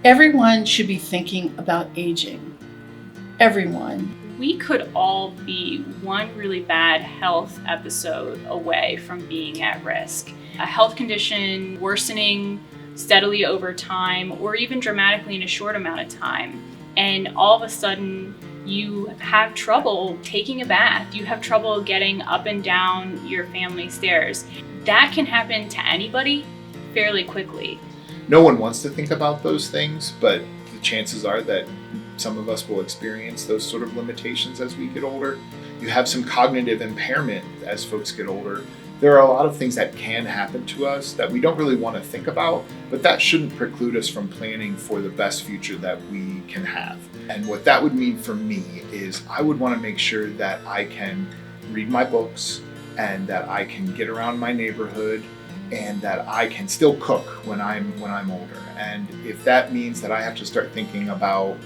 Everyone should be thinking about aging. Everyone. We could all be one really bad health episode away from being at risk. A health condition worsening steadily over time, or even dramatically in a short amount of time. And all of a sudden, you have trouble taking a bath. You have trouble getting up and down your family stairs. That can happen to anybody fairly quickly. No one wants to think about those things, but the chances are that some of us will experience those sort of limitations as we get older. You have some cognitive impairment as folks get older. There are a lot of things that can happen to us that we don't really want to think about, but that shouldn't preclude us from planning for the best future that we can have. And what that would mean for me is I would want to make sure that I can read my books and that I can get around my neighborhood and that I can still cook when I'm older. And if that means that I have to start thinking about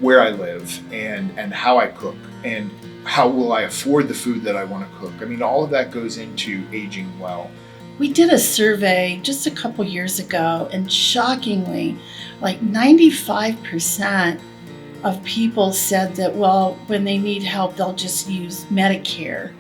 where I live and how I cook and how will I afford the food that I want to cook. I mean, all of that goes into aging well. We did a survey just a couple years ago, and shockingly, like 95% of people said that, well, when they need help, they'll just use Medicare.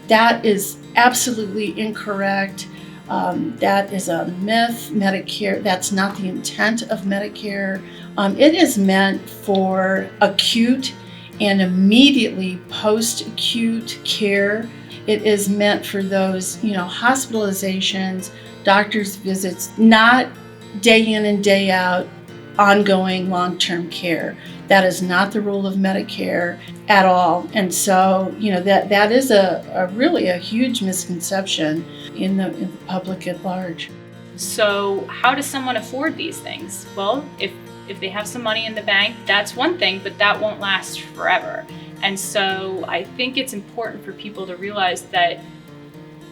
That is absolutely incorrect. That is a myth. Medicare, that's not the intent of Medicare. It is meant for acute and immediately post-acute care. It is meant for those, hospitalizations, doctor's visits, not day in and day out, ongoing long-term care. That is not the rule of Medicare at all. And so, that is a really a huge misconception in the public at large. So how does someone afford these things? Well, if they have some money in the bank, that's one thing, but that won't last forever. And so I think it's important for people to realize that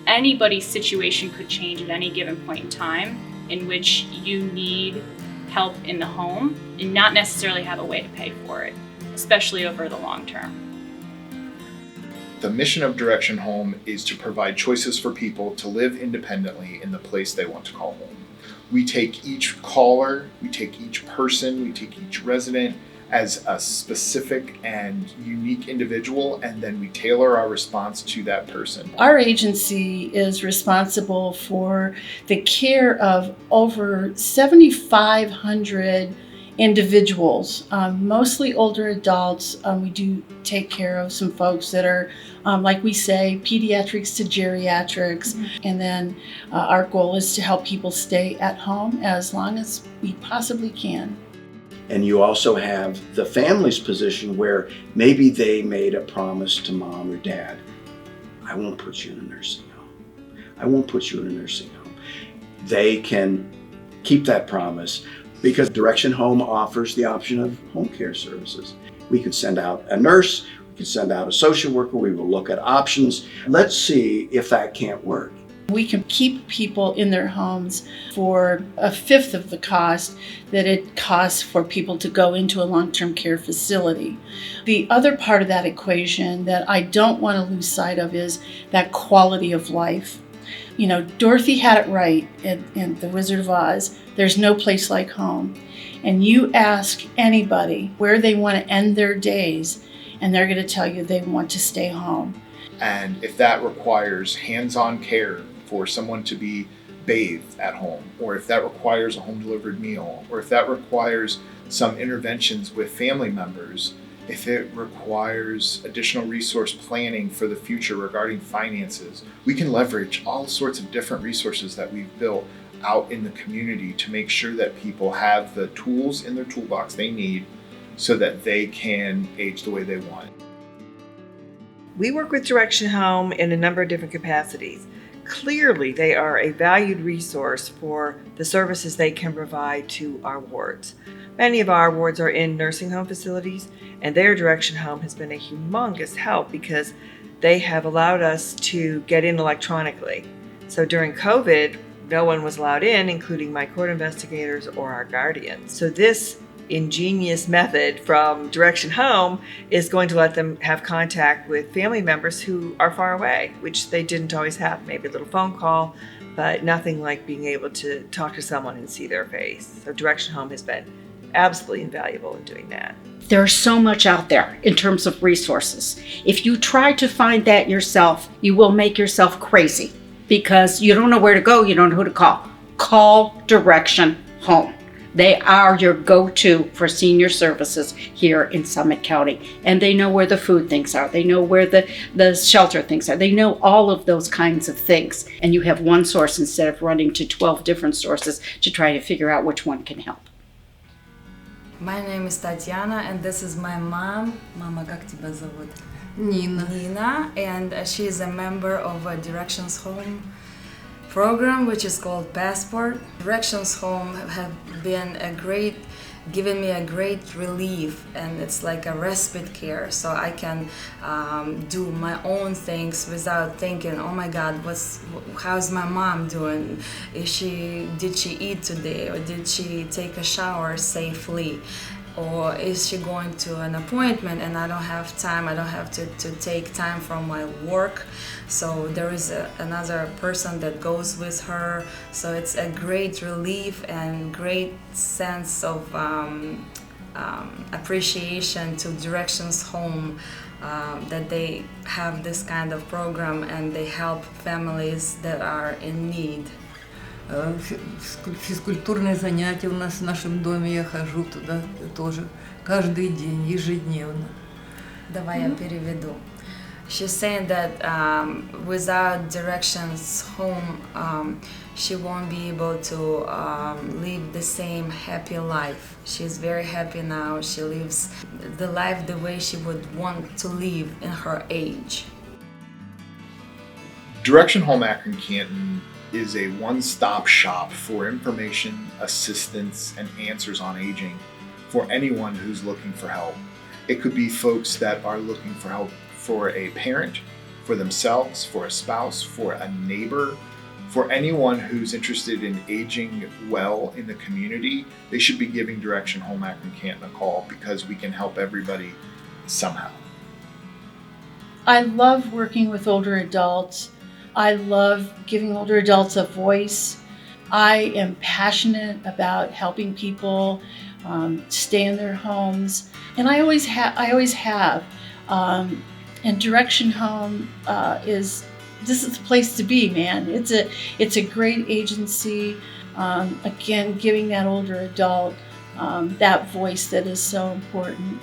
anybody's situation could change at any given point in time in which you need help in the home and not necessarily have a way to pay for it, especially over the long term. The mission of Direction Home is to provide choices for people to live independently in the place they want to call home. We take each caller, we take each person, we take each resident as a specific and unique individual, and then we tailor our response to that person. Our agency is responsible for the care of over 7,500 individuals, mostly older adults. We do take care of some folks that are, like we say, pediatrics to geriatrics. Mm-hmm. And then our goal is to help people stay at home as long as we possibly can. And you also have the family's position where maybe they made a promise to mom or dad, I won't put you in a nursing home. I won't put you in a nursing home. They can keep that promise because Direction Home offers the option of home care services. We could send out a nurse, we could send out a social worker, we will look at options. Let's see if that can't work. We can keep people in their homes for a fifth of the cost that it costs for people to go into a long-term care facility. The other part of that equation that I don't want to lose sight of is that quality of life. Dorothy had it right in The Wizard of Oz. There's no place like home. And you ask anybody where they want to end their days, and they're going to tell you they want to stay home. And if that requires hands-on care for someone to be bathed at home, or if that requires a home-delivered meal, or if that requires some interventions with family members, if it requires additional resource planning for the future regarding finances, we can leverage all sorts of different resources that we've built out in the community to make sure that people have the tools in their toolbox they need so that they can age the way they want. We work with Direction Home in a number of different capacities. Clearly, they are a valued resource for the services they can provide to our wards. Many of our wards are in nursing home facilities, and their Direction Home has been a humongous help because they have allowed us to get in electronically. So during COVID, no one was allowed in, including my court investigators or our guardians. So this ingenious method from Direction Home is going to let them have contact with family members who are far away, which they didn't always have. Maybe a little phone call, but nothing like being able to talk to someone and see their face. So Direction Home has been absolutely invaluable in doing that. There's so much out there in terms of resources. If you try to find that yourself, you will make yourself crazy because you don't know where to go, you don't know who to call. Call Direction Home. They are your go-to for senior services here in Summit County. And they know where the food things are. They know where the shelter things are. They know all of those kinds of things. And you have one source instead of running to 12 different sources to try to figure out which one can help. My name is Tatiana, and this is my mom. Mama, как тебя зовут? Nina. Nina, and she is a member of a Directions Home program, which is called Passport. Directions Home have been given me a great relief, and it's like a respite care, so I can do my own things without thinking, oh my God, how's my mom doing? Did she eat today, or did she take a shower safely? Or is she going to an appointment and I don't have time, I don't have to take time from my work, so there is another person that goes with her, so it's a great relief and great sense of appreciation to Directions Home that they have this kind of program and they help families that are in need. Физкультурные занятия у нас в нашем доме, я хожу туда тоже каждый день, ежедневно. Давай я переведу. She's saying that without Directions Home, she won't be able to live the same happy life. She's very happy now. She lives the life the way she would want to live in her age. Direction Home Akron Canton is a one-stop shop for information, assistance, and answers on aging for anyone who's looking for help. It could be folks that are looking for help for a parent, for themselves, for a spouse, for a neighbor, for anyone who's interested in aging well in the community. They should be giving Direction Home Akron Canton a call because we can help everybody somehow. I love working with older adults. I love giving older adults a voice. I am passionate about helping people stay in their homes, and I always have. And Direction Home is the place to be, man. It's a great agency. Again, giving that older adult that voice that is so important.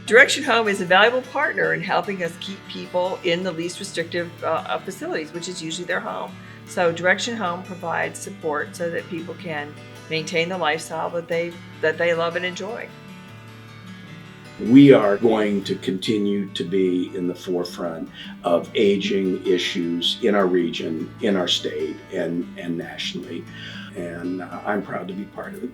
Direction Home is a valuable partner in helping us keep people in the least restrictive facilities, which is usually their home. So Direction Home provides support so that people can maintain the lifestyle that they love and enjoy. We are going to continue to be in the forefront of aging issues in our region, in our state, and nationally. And I'm proud to be part of it.